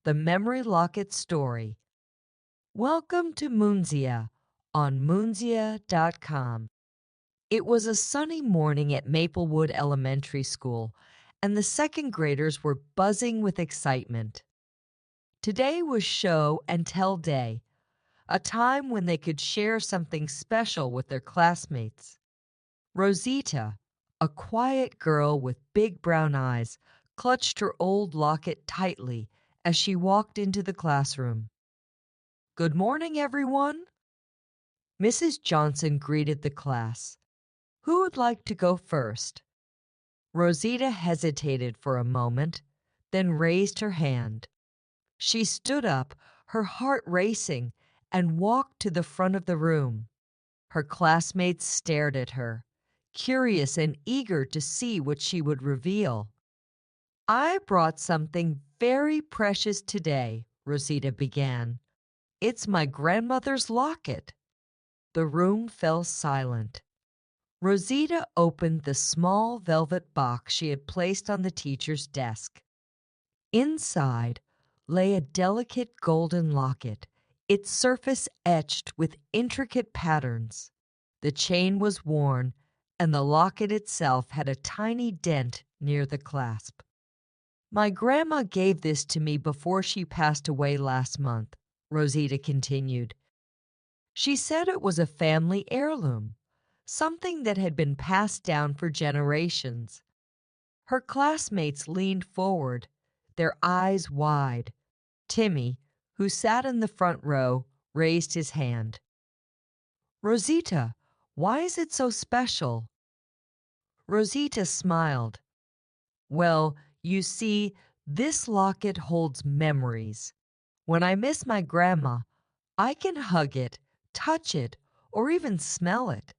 The Memory Locket Story. Welcome to Moonsia on moonsia.com. It was a sunny morning at Maplewood Elementary School, and the second graders were buzzing with excitement. Today was show and tell day, a time when they could share something special with their classmates. Rosita, a quiet girl with big brown eyes, clutched her old locket tightly as she walked into the classroom. "Good morning, everyone." Mrs. Johnson greeted the class. "Who would like to go first?" Rosita hesitated for a moment, then raised her hand. She stood up, her heart racing, and walked to the front of the room. Her classmates stared at her, curious and eager to see what she would reveal. "I brought something very precious today," Rosita began. "It's my grandmother's locket." The room fell silent. Rosita opened the small velvet box she had placed on the teacher's desk. Inside lay a delicate golden locket, its surface etched with intricate patterns. The chain was worn, and the locket itself had a tiny dent near the clasp. "My grandma gave this to me before she passed away last month," Rosita continued. "She said it was a family heirloom, something that had been passed down for generations." Her classmates leaned forward, their eyes wide. Timmy, who sat in the front row, raised his hand. "Rosita, why is it so special?" Rosita smiled. "Well, you see, this locket holds memories. When I miss my grandma, I can hug it, touch it, or even smell it."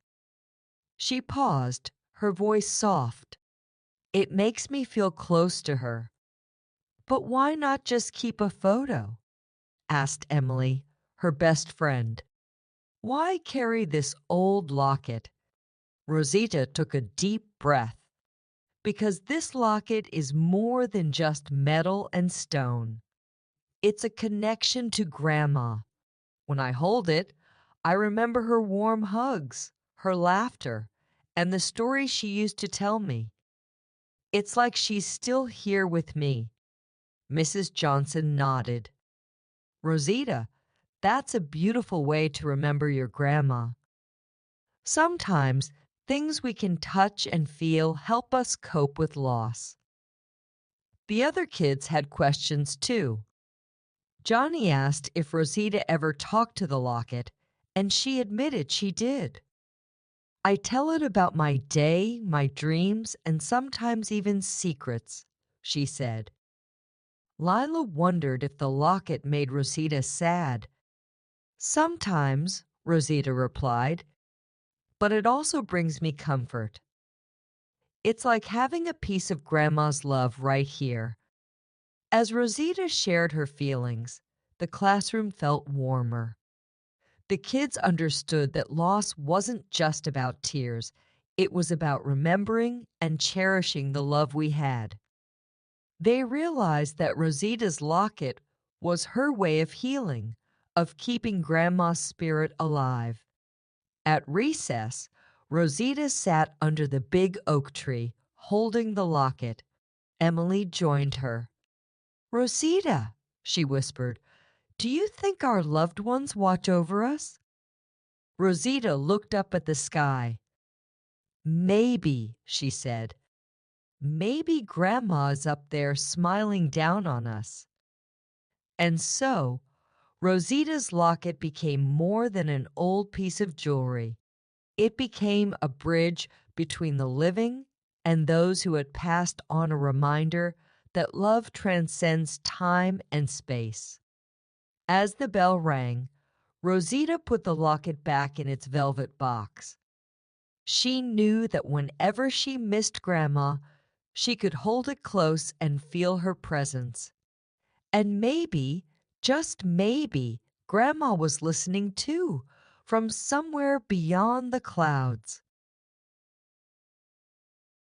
She paused, her voice soft. "It makes me feel close to her." "But why not just keep a photo?" asked Emily, her best friend. "Why carry this old locket?" Rosita took a deep breath. "Because this locket is more than just metal and stone. It's a connection to Grandma. When I hold it, I remember her warm hugs, her laughter, and the stories she used to tell me. It's like she's still here with me." Mrs. Johnson nodded. "Rosita, that's a beautiful way to remember your grandma." Sometimes things we can touch and feel help us cope with loss. The other kids had questions too. Johnny asked if Rosita ever talked to the locket, and she admitted she did. "I tell it about my day, my dreams, and sometimes even secrets," she said. Lila wondered if the locket made Rosita sad. "Sometimes," Rosita replied, "but it also brings me comfort. It's like having a piece of Grandma's love right here." As Rosita shared her feelings, the classroom felt warmer. The kids understood that loss wasn't just about tears, it was about remembering and cherishing the love we had. They realized that Rosita's locket was her way of healing, of keeping Grandma's spirit alive. At recess, Rosita sat under the big oak tree, holding the locket. Emily joined her. "Rosita," she whispered, "do you think our loved ones watch over us?" Rosita looked up at the sky. "Maybe," she said. "Maybe Grandma is up there smiling down on us." And so, Rosita's locket became more than an old piece of jewelry. It became a bridge between the living and those who had passed on, a reminder that love transcends time and space. As the bell rang, Rosita put the locket back in its velvet box. She knew that whenever she missed Grandma, she could hold it close and feel her presence. And maybe, just maybe, Grandma was listening too, from somewhere beyond the clouds.